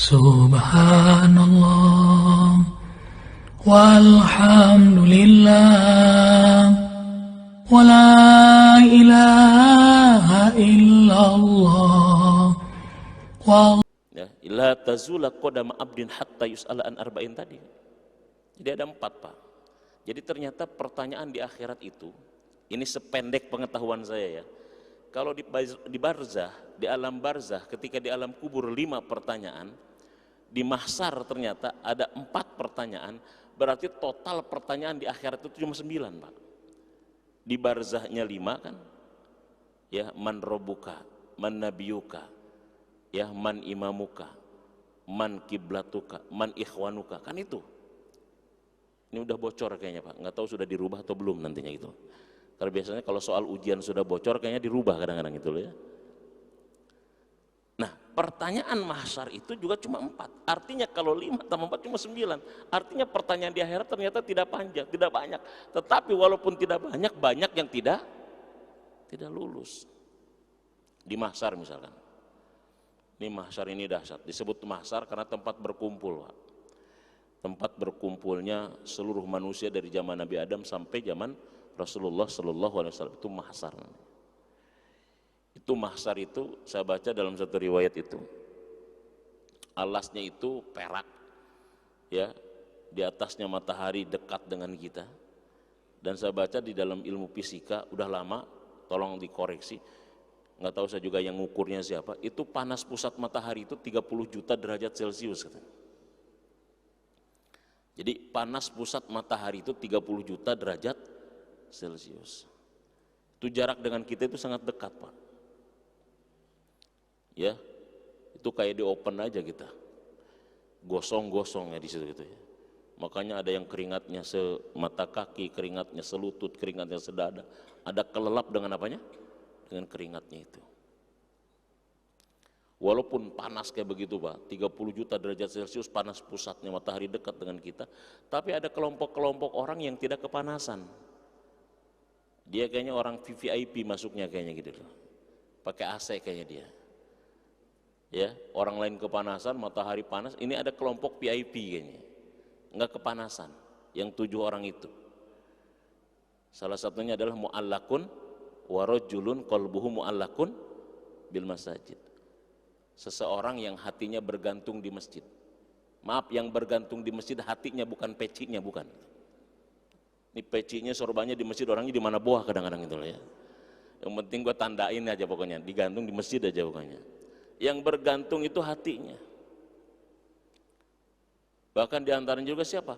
Subhanallah walhamdulillah wa la ilaha illallah ya, la tazula qadama abdin hatta yus'ala an arba'in tadi. Jadi ada 4, Pak. Jadi ternyata pertanyaan di akhirat itu, ini sependek pengetahuan saya ya, kalau di barzah, di alam barzah, ketika di alam kubur 5 pertanyaan, di mahsyar ternyata ada 4 pertanyaan, berarti total pertanyaan di akhirat itu cuma 9, Pak. Di barzahnya 5 kan, ya, man robuka, man nabiyuka, ya, man imamuka, man kiblatuka, man ikhwanuka, kan itu. Ini udah bocor kayaknya, Pak, nggak tahu sudah dirubah atau belum nantinya itu. Karena biasanya kalau soal ujian sudah bocor kayaknya dirubah kadang-kadang gitu loh ya. Nah, pertanyaan mahsyar itu juga cuma 4. Artinya kalau 5 tambah 4 cuma 9. Artinya pertanyaan di akhirat ternyata tidak panjang, tidak banyak. Tetapi walaupun tidak banyak, banyak yang tidak lulus. Di mahsyar misalkan. Ini mahsyar ini dahsyat. Disebut mahsyar karena tempat berkumpul, Pak. Tempat berkumpulnya seluruh manusia dari zaman Nabi Adam sampai zaman Rasulullah Sallallahu Alaihi Wasallam, itu mahsyar. Itu mahsyar itu saya baca dalam satu riwayat itu, alasnya itu perak, ya, di atasnya matahari dekat dengan kita. Dan saya baca di dalam ilmu fisika udah lama, tolong dikoreksi, nggak tahu saya juga yang ngukurnya siapa. Itu panas pusat matahari itu 30 juta derajat Celcius katanya. Jadi panas pusat matahari itu 30 juta derajat Celcius. Itu jarak dengan kita itu sangat dekat, Pak. Ya, itu kayak di open aja kita. Gosong-gosong ya di situ gitu ya. Makanya ada yang keringatnya semata kaki, keringatnya selutut, keringatnya sedada. Ada kelelap dengan apanya? Dengan keringatnya itu. Walaupun panas kayak begitu, Pak, 30 juta derajat Celcius panas pusatnya matahari dekat dengan kita, tapi ada kelompok-kelompok orang yang tidak kepanasan. Dia kayaknya orang VVIP masuknya kayaknya gitu loh. Pakai AC kayaknya dia. Ya, orang lain kepanasan, matahari panas, ini ada kelompok VIP kayaknya. Enggak kepanasan, yang 7 orang itu. Salah satunya adalah mu'allakun wa rajulun qalbuhu mu'allakun bil masajid. Seseorang yang hatinya bergantung di masjid. Maaf, yang bergantung di masjid hatinya, bukan pecinya, bukan. Ini pecinya sorbannya di masjid, orangnya di mana boah kadang-kadang itu loh ya. Yang penting gua tandain aja pokoknya, digantung di masjid aja pokoknya. Yang bergantung itu hatinya. Bahkan diantaranya juga siapa?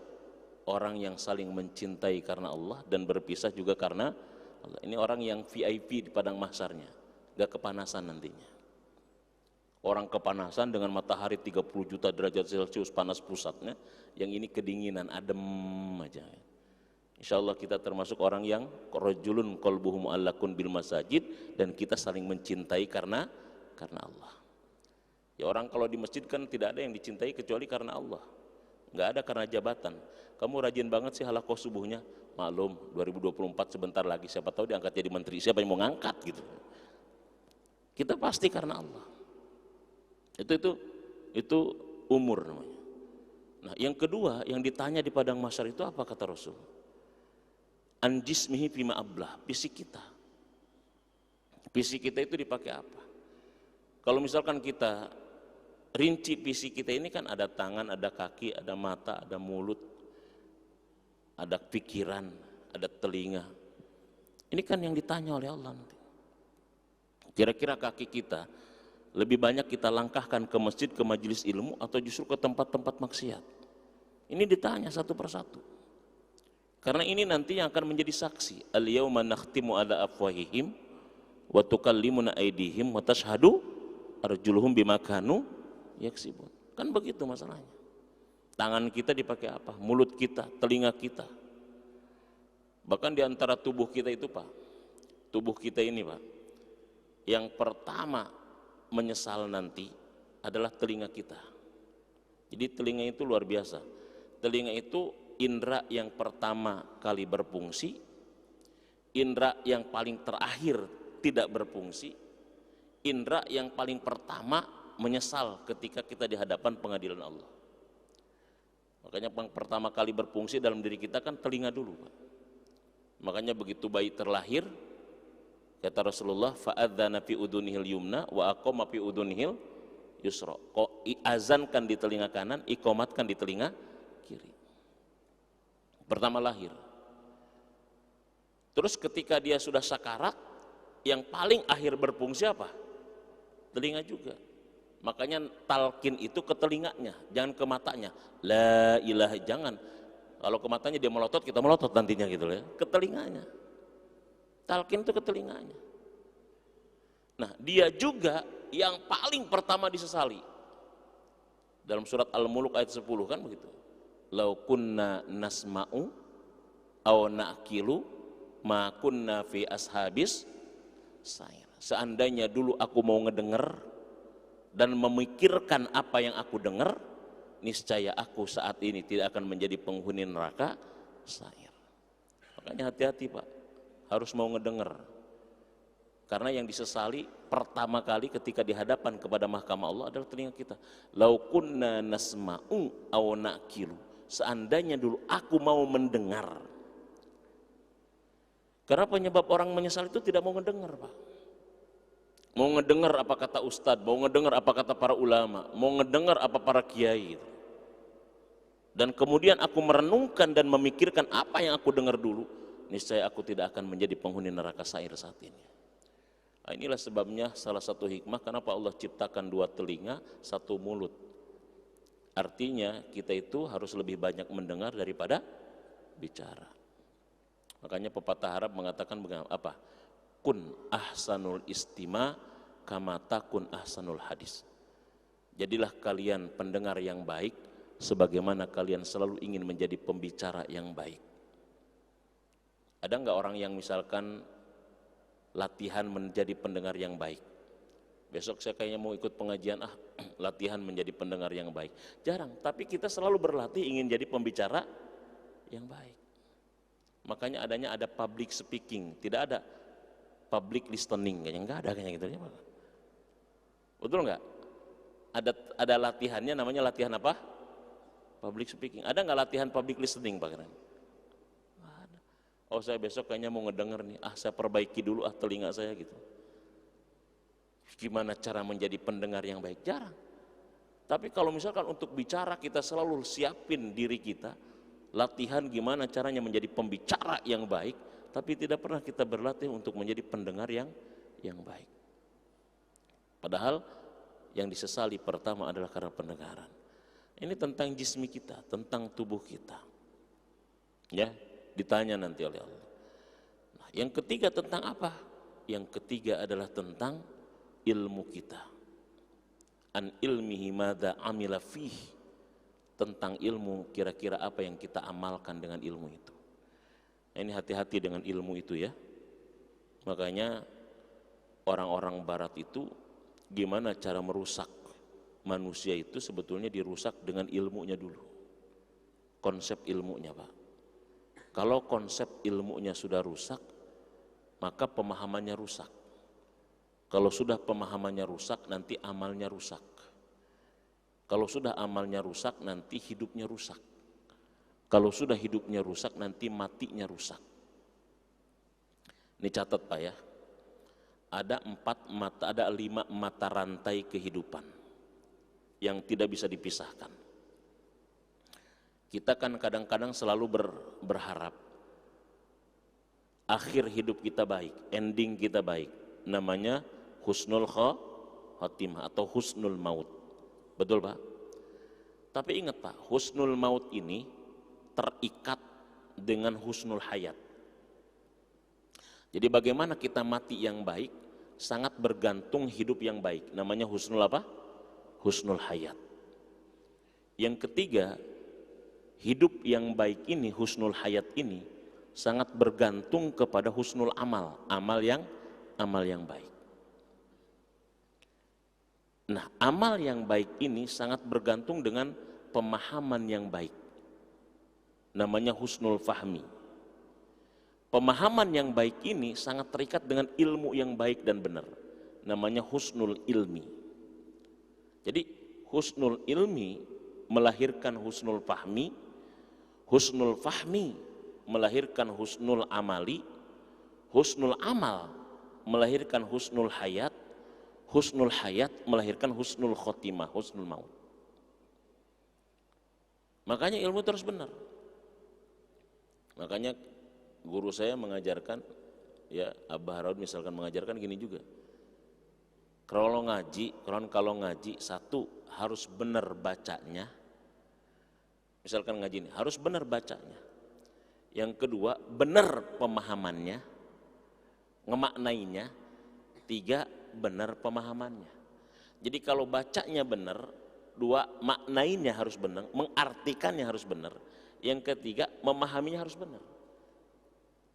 Orang yang saling mencintai karena Allah dan berpisah juga karena Allah. Ini orang yang VIP di padang mahsyarnya, gak kepanasan nantinya. Orang kepanasan dengan matahari 30 juta derajat Celcius panas pusatnya, yang ini kedinginan, adem aja. Insya Allah kita termasuk orang yang rajulun qalbuhu mu'allakun bil masajid, dan kita saling mencintai karena Allah. Ya, orang kalau di masjid kan tidak ada yang dicintai kecuali karena Allah, nggak ada karena jabatan. Kamu rajin banget sih halaqah subuhnya, maklum 2024 sebentar lagi, siapa tahu diangkat jadi menteri, siapa yang mau ngangkat gitu. Kita pasti karena Allah. Itu umur namanya. Nah, yang kedua yang ditanya di padang mahsyar itu apa kata Rasul? An jismihi fima ablah, fisik kita. Fisik kita itu dipakai apa? Kalau misalkan kita rinci fisik kita ini kan ada tangan, ada kaki, ada mata, ada mulut, ada pikiran, ada telinga. Ini kan yang ditanya oleh Allah nanti. Kira-kira kaki kita lebih banyak kita langkahkan ke masjid, ke majelis ilmu, atau justru ke tempat-tempat maksiat? Ini ditanya satu persatu. Karena ini nanti yang akan menjadi saksi. Al-yawma nakhtimu ala afwahihim wa tukallimuna aydihim wa tashhadu arjuluhum bima kanu yaksibun. Kan begitu masalahnya. Tangan kita dipakai apa? Mulut kita, telinga kita. Bahkan di antara tubuh kita itu, Pak, tubuh kita ini, Pak, yang pertama menyesal nanti adalah telinga kita. Jadi telinga itu luar biasa. Telinga itu indera yang pertama kali berfungsi, indera yang paling terakhir tidak berfungsi, indera yang paling pertama menyesal ketika kita di hadapan pengadilan Allah. Makanya pertama kali berfungsi dalam diri kita kan telinga dulu, Pak. Makanya begitu bayi terlahir, kata Rasulullah, fa'adzana fi udunihil yumna wa aqama fi udunihil yusra. Kok azankan di telinga kanan, iqamatkan di telinga kiri. Pertama lahir. Terus ketika dia sudah sakarat, yang paling akhir berfungsi apa? Telinga juga. Makanya talqin itu ke telinganya, jangan ke matanya. La ilaha, jangan. Kalau ke matanya dia melotot, kita melotot nantinya gitu ya. Ke telinganya. Talqin itu ke telinganya. Nah, dia juga yang paling pertama disesali. Dalam surat Al-Mulk ayat 10 kan begitu. Lau kunna nasma'u aw na'kilu ma kunna fi ashabis sair. Seandainya dulu aku mau ngedenger dan memikirkan apa yang aku dengar, niscaya aku saat ini tidak akan menjadi penghuni neraka sair. Makanya hati-hati, Pak, harus mau ngedenger. Karena yang disesali pertama kali ketika di hadapan kepada mahkamah Allah adalah telinga kita. Lau kunna nasma'u aw na'kilu. Seandainya dulu aku mau mendengar. Karena penyebab orang menyesal itu tidak mau ngedengar, Pak. Mau ngedengar apa kata ustadz, mau ngedengar apa kata para ulama, mau ngedengar apa para kiai. Dan kemudian aku merenungkan dan memikirkan apa yang aku dengar dulu, niscaya aku tidak akan menjadi penghuni neraka sair saat ini. Nah, inilah sebabnya salah satu hikmah kenapa Allah ciptakan dua telinga, satu mulut. Artinya kita itu harus lebih banyak mendengar daripada bicara. Makanya pepatah Arab mengatakan apa? Kun ahsanul istima kama takun ahsanul hadis. Jadilah kalian pendengar yang baik sebagaimana kalian selalu ingin menjadi pembicara yang baik. Ada enggak orang yang misalkan latihan menjadi pendengar yang baik? Besok saya kayaknya mau ikut pengajian, latihan menjadi pendengar yang baik. Jarang, tapi kita selalu berlatih ingin jadi pembicara yang baik. Makanya ada public speaking, tidak ada public listening, kayaknya enggak ada kayaknya gitu ya, Pak. Betul enggak? Ada latihannya, namanya latihan apa? Public speaking. Ada enggak latihan public listening, Pak? Ada. Oh, saya besok kayaknya mau ngedenger nih, saya perbaiki dulu telinga saya gitu. Gimana cara menjadi pendengar yang baik? Jarang. Tapi kalau misalkan untuk bicara kita selalu siapin diri kita, latihan gimana caranya menjadi pembicara yang baik, tapi tidak pernah kita berlatih untuk menjadi pendengar yang baik. Padahal yang disesali pertama adalah karena pendengaran. Ini tentang jismi kita, tentang tubuh kita. Ya, ditanya nanti oleh Allah. Nah, yang ketiga tentang apa? Yang ketiga adalah tentang ilmu kita. An ilmihi madza amila fih. Tentang ilmu, kira-kira apa yang kita amalkan dengan ilmu itu. Ini hati-hati dengan ilmu itu ya. Makanya orang-orang barat itu gimana cara merusak manusia itu sebetulnya dirusak dengan ilmunya dulu. Konsep ilmunya, Pak. Kalau konsep ilmunya sudah rusak, maka pemahamannya rusak. Kalau sudah pemahamannya rusak, nanti amalnya rusak. Kalau sudah amalnya rusak, nanti hidupnya rusak. Kalau sudah hidupnya rusak, nanti matinya rusak. Ini catat, Pak ya. Ada 5 mata rantai kehidupan yang tidak bisa dipisahkan. Kita kan kadang-kadang selalu berharap akhir hidup kita baik, ending kita baik. Namanya husnul khotimah atau husnul maut. Betul, Pak? Tapi ingat, Pak, husnul maut ini terikat dengan husnul hayat. Jadi bagaimana kita mati yang baik sangat bergantung hidup yang baik. Namanya husnul apa? Husnul hayat. Yang ketiga, hidup yang baik ini, husnul hayat ini sangat bergantung kepada husnul amal, amal yang baik. Nah, amal yang baik ini sangat bergantung dengan pemahaman yang baik. Namanya husnul fahmi. Pemahaman yang baik ini sangat terikat dengan ilmu yang baik dan benar. Namanya husnul ilmi. Jadi husnul ilmi melahirkan husnul fahmi melahirkan husnul amali, husnul amal melahirkan husnul hayat melahirkan husnul khotimah, husnul maut. Makanya ilmu terus benar. Makanya guru saya mengajarkan, ya Abah Haraud misalkan mengajarkan gini juga. Kalau ngaji satu harus benar bacanya. Misalkan ngaji ini harus benar bacanya. Yang kedua benar pemahamannya, ngemaknainya. Tiga benar pemahamannya. Jadi kalau bacanya benar, dua maknainya harus benar, mengartikannya harus benar. Yang ketiga memahaminya harus benar.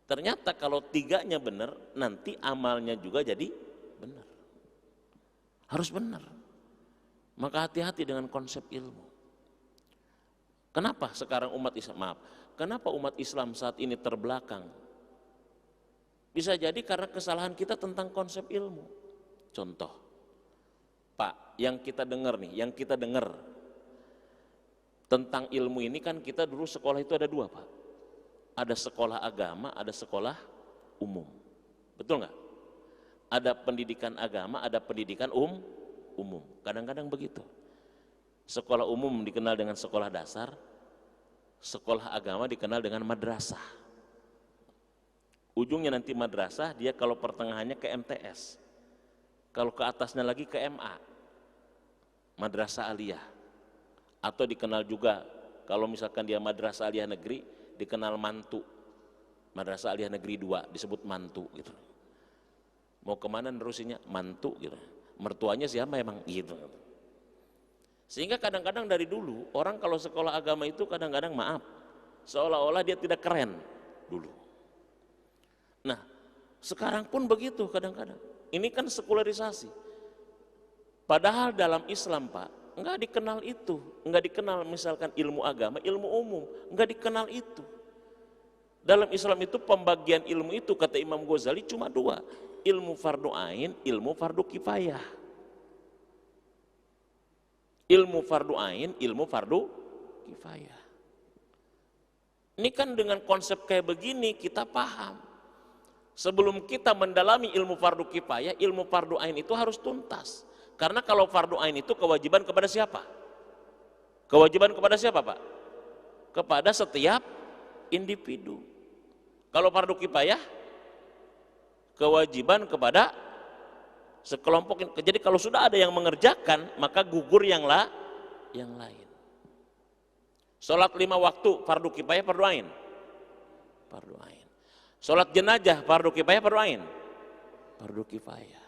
Ternyata kalau tiganya benar, nanti amalnya juga jadi benar. Harus benar. Maka hati-hati dengan konsep ilmu. Kenapa sekarang kenapa umat Islam saat ini terbelakang? Bisa jadi karena kesalahan kita tentang konsep ilmu. Contoh, Pak, yang kita dengar tentang ilmu ini kan kita dulu sekolah itu ada dua, Pak. Ada sekolah agama, ada sekolah umum. Betul nggak? Ada pendidikan agama, ada pendidikan umum. Kadang-kadang begitu. Sekolah umum dikenal dengan sekolah dasar, sekolah agama dikenal dengan madrasah. Ujungnya nanti madrasah, dia kalau pertengahannya ke MTS. Kalau ke atasnya lagi ke MA. Madrasah aliyah. Atau dikenal juga, kalau misalkan dia madrasah aliyah negeri, dikenal mantu. Madrasah aliyah negeri 2 disebut mantu gitu. Mau kemana nerusinya? Mantu gitu. Mertuanya siapa emang gitu. Sehingga kadang-kadang dari dulu orang kalau sekolah agama itu kadang-kadang seolah-olah dia tidak keren dulu. Nah, sekarang pun begitu kadang-kadang. Ini kan sekularisasi. Padahal dalam Islam, Pak, enggak dikenal itu, enggak dikenal misalkan ilmu agama, ilmu umum, enggak dikenal itu. Dalam Islam itu pembagian ilmu itu kata Imam Ghazali cuma 2, ilmu fardu ain, ilmu fardu kifayah. Ilmu fardu ain, ilmu fardu kifayah. Ini kan dengan konsep kayak begini kita paham. Sebelum kita mendalami ilmu fardu kifayah, ilmu fardu ain itu harus tuntas. Karena kalau fardu ain itu kewajiban kepada siapa? Kewajiban kepada siapa, Pak? Kepada setiap individu. Kalau fardu kifayah, kewajiban kepada sekelompok. Jadi kalau sudah ada yang mengerjakan, maka gugur yang lain. Sholat 5 waktu, fardu kifayah, fardu ain. Fardu ain. Sholat jenazah, fardu kifayah, fardu ain. Fardu kifayah.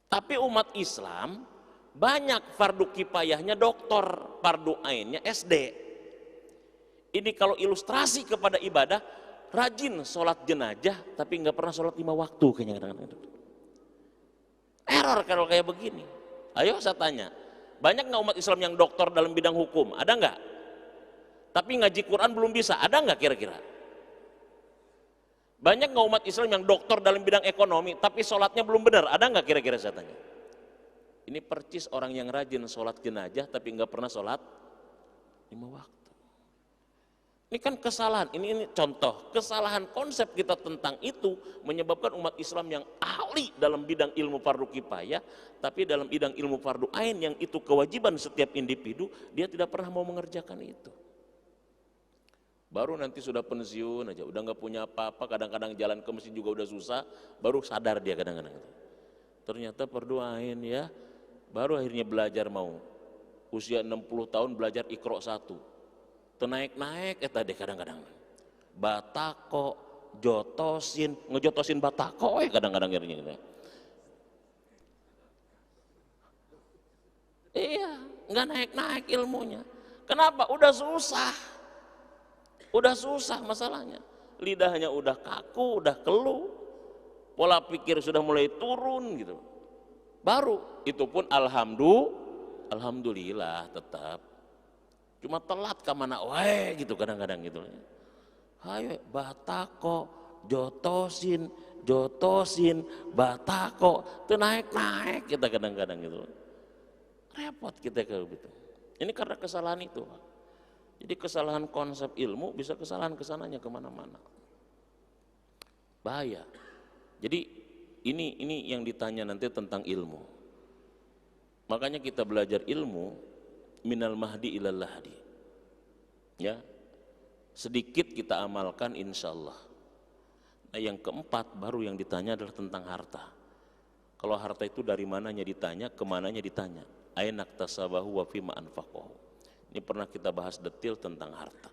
Tapi umat Islam banyak fardu kifayahnya doktor, fardu ainnya SD. Ini kalau ilustrasi kepada ibadah, rajin sholat jenazah tapi nggak pernah sholat 5 waktu kayaknya kadang-kadang. Error kalau kayak begini. Ayo saya tanya, banyak nggak umat Islam yang doktor dalam bidang hukum? Ada nggak? Tapi ngaji Quran belum bisa, ada nggak kira-kira? Banyak nggak umat Islam yang doktor dalam bidang ekonomi tapi sholatnya belum benar? Ada nggak kira-kira saya tanya? Ini percis orang yang rajin sholat jenazah tapi nggak pernah sholat 5 waktu. Ini kan kesalahan, ini contoh kesalahan konsep kita tentang itu menyebabkan umat Islam yang ahli dalam bidang ilmu fardu kifayah, tapi dalam bidang ilmu fardu ain yang itu kewajiban setiap individu, dia tidak pernah mau mengerjakan itu. Baru nanti sudah pensiun aja, udah nggak punya apa-apa, kadang-kadang jalan ke masjid juga udah susah, baru sadar dia kadang-kadang itu. Ternyata fardu ain ya, baru akhirnya belajar mau. Usia 60 tahun belajar Iqra 1. Naik-naik tadi kadang-kadang. Batako, ngejotosin batako kadang-kadang akhirnya. Iya, nggak naik-naik ilmunya. Kenapa? Udah susah masalahnya. Lidahnya udah kaku, udah keluh, pola pikir sudah mulai turun gitu. Baru itu pun alhamdulillah tetap. Cuma telat ke mana wae gitu kadang-kadang gitu. Hayo batako, jotosin, batako, itu naik-naik kita kadang-kadang gitu. Repot kita kalau gitu. Ini karena kesalahan itu, Pak. Jadi kesalahan konsep ilmu bisa kesalahan kesananya kemana-mana. Bahaya. Jadi ini yang ditanya nanti tentang ilmu. Makanya kita belajar ilmu minal mahdi ilal lahdi. Ya, sedikit kita amalkan insya Allah. Nah, yang keempat baru yang ditanya adalah tentang harta. Kalau harta itu dari mananya ditanya, kemananya ditanya. Ainak tasabahu wa fima anfaqahu. Ini pernah kita bahas detail tentang harta.